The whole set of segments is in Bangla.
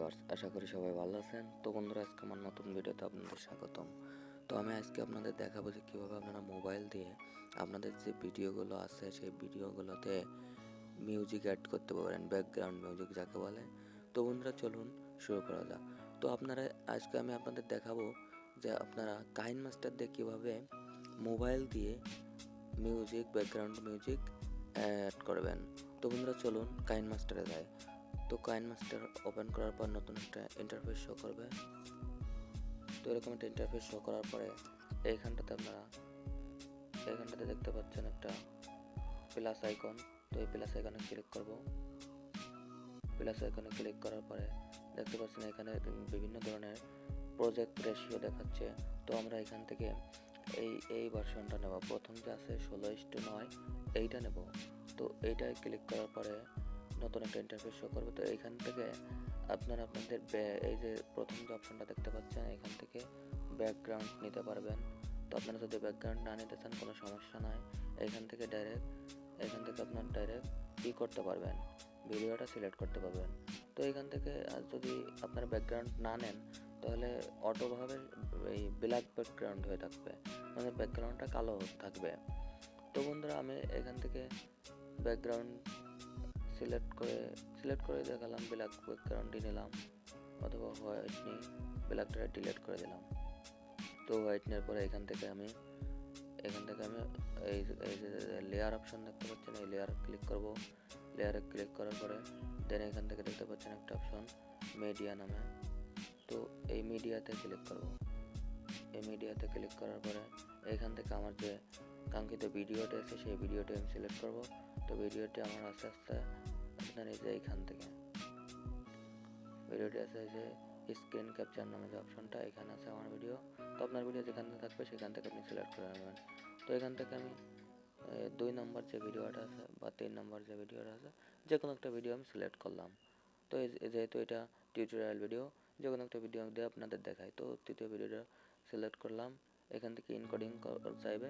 ভিউয়ার্স, আশা করি সবাই ভালো আছেন। তো বন্ধুরা, আজকে আমার নতুন ভিডিওতে আপনাদের স্বাগতম। তো আমি আজকে আপনাদের দেখাবো যে কীভাবে আপনারা মোবাইল দিয়ে আপনাদের যে ভিডিওগুলো আছে সেই ভিডিওগুলোতে মিউজিক অ্যাড করতে পারেন, ব্যাকগ্রাউন্ড মিউজিক যাকে বলে। তো বন্ধুরা, চলুন শুরু করা যাক। তো আজকে আমি আপনাদের দেখাবো যে আপনারা কাইনমাস্টার দিয়ে কীভাবে মোবাইল দিয়ে মিউজিক, ব্যাকগ্রাউন্ড মিউজিক অ্যাড করবেন। তো বন্ধুরা, চলুন কাইনমাস্টারে যাই। তো কাইনমাস্টার ওপেন করার পর নতুন একটা ইন্টারফেস শো করবে। তো এরকম একটা ইন্টারফেস শো করার পরে এইখানটাতে দেখতে পাচ্ছেন একটা প্লাস আইকন। তো এই প্লাস আইকনে ক্লিক করব। প্লাস আইকনে ক্লিক করার পরে দেখতে পাচ্ছেন এখানে বিভিন্ন ধরনের প্রজেক্ট রেশিও দেখাচ্ছে। তো আমরা এখান থেকে এই ভার্সনটা নেব। প্রথম যে আছে 16:9 এইটা নেব। তো এইটায় ক্লিক করার পরে নতুন একটা ইন্টারফেস শো করবে। তো এইখান থেকে আপনারা আপনাদের এই যে প্রথম যে অপশনটা দেখতে পাচ্ছেন এখান থেকে ব্যাকগ্রাউন্ড নিতে পারবেন। তো আপনারা যদি ব্যাকগ্রাউন্ড না নিতে চান কোনো সমস্যা নাই, এখান থেকে আপনার ডাইরেক্ট করতে পারবেন, ভিডিওটা সিলেক্ট করতে পারবেন। তো এখান থেকে যদি আপনার ব্যাকগ্রাউন্ড না নেন তাহলে অটোভাবে এই ব্ল্যাক ব্যাকগ্রাউন্ড হয়ে থাকবে, মানে ব্যাকগ্রাউন্ডটা কালো থাকবে। তো বন্ধুরা, আমি এখান থেকে ব্যাকগ্রাউন্ড সিলেক্ট করে দেখালাম, ব্ল্যাক ব্যাকগ্রাউন্ডই নিলাম, অথবা হোয়াইট নিয়ে ব্ল্যাকটা ডিলিট করে দিলাম। তো হোয়াইট নেওয়ার পরে এখান থেকে আমি এই যে লেয়ার অপশন দেখতে পাচ্ছেন, এই লেয়ার ক্লিক করব। লেয়ারে ক্লিক করার পরে দেন এখান থেকে দেখতে পাচ্ছেন একটা অপশন মিডিয়া নামে। তো এই মিডিয়াতে ক্লিক করব। এই মিডিয়াতে ক্লিক করার পরে এখান থেকে আমার যে কাঙ্ক্ষিত ভিডিওটি আছে সেই ভিডিওটি আমি সিলেক্ট করব। তো ভিডিওটি আমার আস্তে আস্তে আপনার এই যে এইখান থেকে ভিডিওটি আছে যে স্ক্রিন ক্যাপচার নামে যে অপশনটা, এখানে আছে আমার ভিডিও। তো আপনার ভিডিও যেখানে থাকবে সেখান থেকে আপনি সিলেক্ট করে নেবেন। তো এখান থেকে আমি 2 নম্বর যে ভিডিওটা আছে বা 3 নম্বর যে ভিডিওটা আছে যে কোনো একটা ভিডিও আমি সিলেক্ট করলাম। তো যেহেতু এটা টিউটোরিয়াল ভিডিও, যে কোনো একটা ভিডিও দিয়ে আপনাদের দেখাই। তো তৃতীয় ভিডিওটা সিলেক্ট করলাম। এখান থেকে ইনকোডিং চাইবে,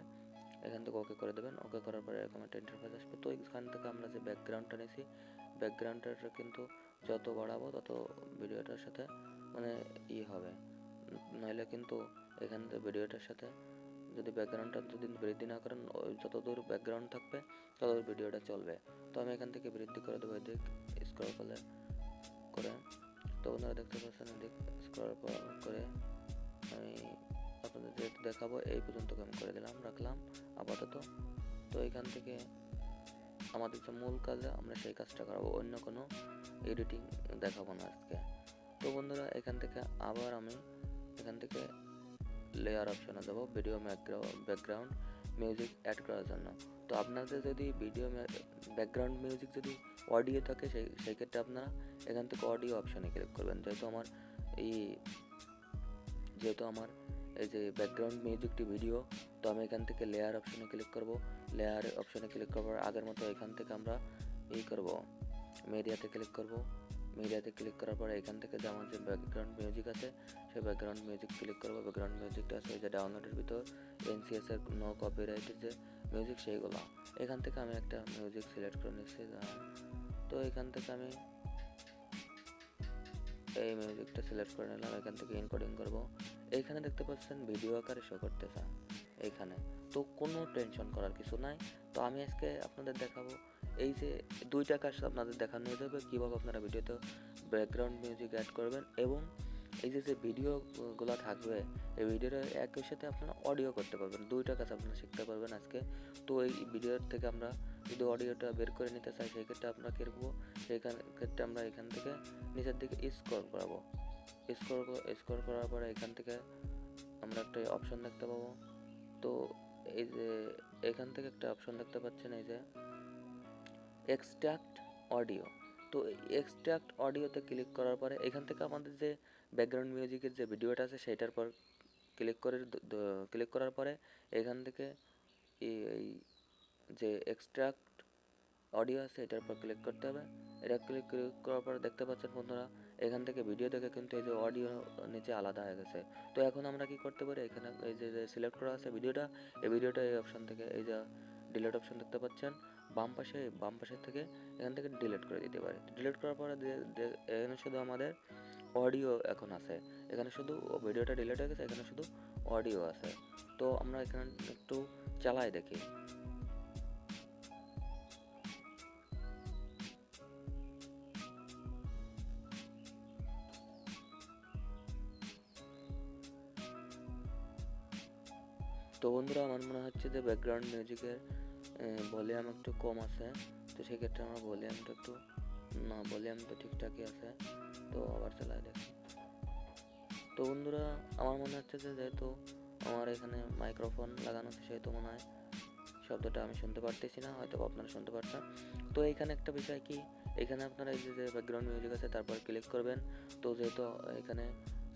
এখান থেকে ওকে করে দেবেন। ওকে করার পরে এরকম একটা ইন্টারফেস আসবে। তো এখান থেকে আমরা যে ব্যাকগ্রাউন্ডটা নিয়েছি, ব্যাকগ্রাউন্ডটা কিন্তু যত বাড়াবো তত ভিডিওটার সাথে মানে হবে, নইলে কিন্তু এখান থেকে ভিডিওটার সাথে যদি ব্যাকগ্রাউন্ডটা যদি বৃদ্ধি না করেন, যত দূর ব্যাকগ্রাউন্ড থাকবে তত দূর ভিডিওটা চলবে। তো আমি এখান থেকে বৃদ্ধি করে দেবো এদিক স্ক্রল করে। তো ওনারা দেখতে পাচ্ছেন এদিক স্ক্রল করে আমি আপনাদের যেহেতু দেখাবো এই পর্যন্ত আমি করে দিলাম, রাখলাম আপাতত। তো এখান থেকে আমাদের যে মূল কাজে আমরা সেই কাজটা করাবো, অন্য কোনো এডিটিং দেখাবো না আজকে। তো বন্ধুরা, এখান থেকে আবার আমি এখান থেকে লেয়ার অপশনে দেবো ভিডিও ব্যাকগ্রাউন্ড মিউজিক অ্যাড করার জন্য। তো আপনাদের যদি ভিডিও ব্যাকগ্রাউন্ড মিউজিক যদি অডিও থাকে সেই ক্ষেত্রে আপনারা এখান থেকে অডিও অপশনে ক্লিক করবেন। যেহেতু আমার এই যে ব্যাকগ্রাউন্ড মিউজিকটি ভিডিও, তো আমি এখান থেকে লেয়ার অপশনে ক্লিক করব। লেয়ার অপশনে ক্লিক করার আগের মতো এখান থেকে আমরা করব, মিডিয়াতে ক্লিক করব। মিডিয়াতে ক্লিক করার পরে এখান থেকে যে আমার যে ব্যাকগ্রাউন্ড মিউজিক আছে সেই ব্যাকগ্রাউন্ড মিউজিক ক্লিক করব। ব্যাকগ্রাউন্ড মিউজিকটা আছে যে ডাউনলোডের ভিতর NCS এর নো কপিরাইটের যে মিউজিক সেইগুলো। এখান থেকে আমি একটা মিউজিক সিলেক্ট করে নিচ্ছি। তো এখান থেকে আমি এই মিউজিকটা সিলেক্ট করে নিলাম। এখান থেকে এনকোডিং করব। এইখানে দেখতে পাচ্ছেন ভিডিও আকারে শো করতেছে এইখানে। তো কোনো টেনশন করার কিছু নাই। তো আমি আজকে আপনাদের দেখাবো এই যে 2টা কাজ আপনাদের দেখানো হয়ে যাবে কীভাবে আপনারা ভিডিওতে ব্যাকগ্রাউন্ড মিউজিক অ্যাড করবেন, এবং এই যে ভিডিওগুলো থাকবে এই ভিডিওর একই সাথে আপনারা অডিও করতে পারবেন। 2টা কাজ আপনারা শিখতে পারবেন আজকে। তো এই ভিডিওর থেকে আমরা যদি অডিওটা বের করে নিতে চাই সেই ক্ষেত্রে আমরা করবো, সেই ক্ষেত্রে আমরা এখান থেকে নিচের দিকে স্ক্রল করাবো। স্ক্রল করার পরে এখান থেকে আমরা একটা অপশন দেখতে পাবো। তো এই যে এখান থেকে একটা অপশন দেখতে পাচ্ছেন এই যে এক্সট্রাক্ট অডিও। তো এক্সট্রাক্ট অডিওতে ক্লিক করার পরে এখান থেকে আমাদের যে ব্যাকগ্রাউন্ড মিউজিকের যে ভিডিওটা আছে সেটার পর ক্লিক করার পরে এখান থেকে এই যে এক্সট্রাক্ট অডিও আছে এটার উপর ক্লিক করতে হবে। এটা ক্লিক করার পর দেখতে পাচ্ছেন বন্ধুরা এখান থেকে ভিডিও থেকে কিন্তু এই যে অডিও নিচে আলাদা হয়ে গেছে। তো এখন আমরা কি করতে পারি, এখানে এই যে সিলেক্ট করা আছে ভিডিওটা, এই অপশন থেকে এই যে ডিলিট অপশন দেখতে পাচ্ছেন বাম পাশের থেকে এখান থেকে ডিলিট করে দিতে পারি। ডিলিট করার পরে এখানে শুধু আমাদের অডিও এখন আছে, এখানে শুধু ভিডিওটা ডিলিট হয়ে গেছে, এখানে শুধু অডিও আছে। তো আমরা এখানে একটু চালাই দেখি। তো বন্ধুরা আমার মনে হচ্ছে যে ব্যাকগ্রাউন্ড মিউজিকের ভলিউম একটু কম আছে, তো সেক্ষেত্রে আমরা ভলিউমটা একটু, না ভলিউম তো ঠিকঠাকই আছে। তো আবার চালাই দেখি। তো বন্ধুরা আমার মনে হচ্ছে যে যেহেতু আমার এখানে মাইক্রোফোন লাগানো আছে, সেহেতু মনে হয় শব্দটা আমি শুনতে পারতেছি না, হয়তো আপনারা শুনতে পারছেন। তো এইখানে একটা বিষয় কি, এখানে আপনারা এই যে ব্যাকগ্রাউন্ড মিউজিক আছে তারপর ক্লিক করবেন। তো যেহেতু এখানে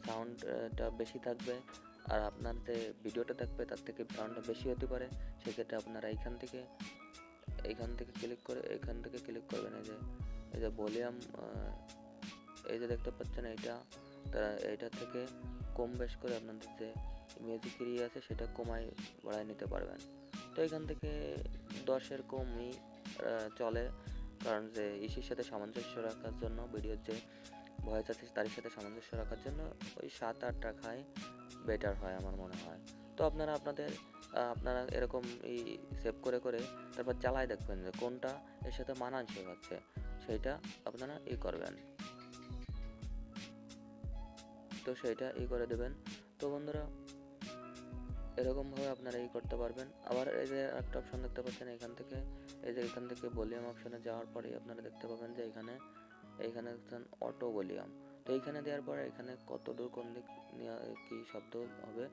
সাউন্ডটা বেশি থাকবে আর আপনার যে ভিডিওটা থাকবে তার থেকে সাউন্ডটা বেশি হতে পারে, সেক্ষেত্রে আপনারা এইখান থেকে ক্লিক করে এখান থেকে ক্লিক করবেন। এই যে ভলিউম, এই যে দেখতে পাচ্ছেন এইটা থেকে কম বেশ করে আপনাদের যে মিউজিক এরিয়া আছে সেটা কমায় বাড়ায় নিতে পারবেন। তো এখান থেকে 10-এর কমই চলে, কারণ যে ইসির সাথে সামঞ্জস্য রাখার জন্য, ভিডিওর যে ভয়েস আছে তার সাথে সামঞ্জস্য রাখার জন্য ওই 7-8 রাখাই বেটার হয় আমার মনে হয়। তো আপনারা এরকম সেভ করে করে তারপর চালায় দেখবেন যে কোনটা এর সাথে মানানসই হচ্ছে, সেইটা আপনারা করবেন। তো সেইটা করে দেবেন। তো বন্ধুরা এরকমভাবে আপনারা করতে পারবেন। আবার এই যে একটা অপশন দেখতে পাচ্ছেন এখান থেকে ভলিউম অপশনে যাওয়ার পরে আপনারা দেখতে পাবেন যে এইখানে দেখছেন অটো ভলিউম। তো এইখানে দেওয়ার পরে এখানে কতদূর কোন দিক কি শব্দ হবে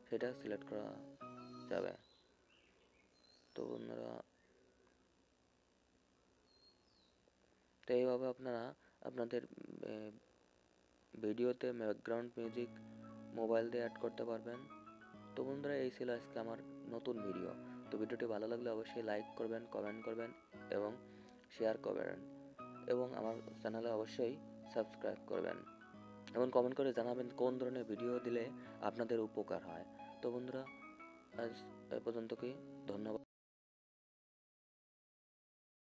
সেটা সিলেক্ট করা যাবে। তো বন্ধুরা তো এইভাবে আপনারা আপনাদের ভিডিওতে ব্যাকগ্রাউন্ড মিউজিক মোবাইল দিয়ে অ্যাড করতে পারবেন। তো বন্ধুরা এই ছিল আজকে আমার নতুন ভিডিও। তো ভিডিওটি ভালো লাগলে অবশ্যই লাইক করবেন, কমেন্ট করবেন এবং শেয়ার করবেন, এবং আমার চ্যানেলে অবশ্যই সাবস্ক্রাইব করবেন এবং কমেন্ট করে জানাবেন কোন ধরনের ভিডিও দিলে আপনাদের উপকার হয়। তো বন্ধুরা আজ এ পর্যন্ত কি, ধন্যবাদ।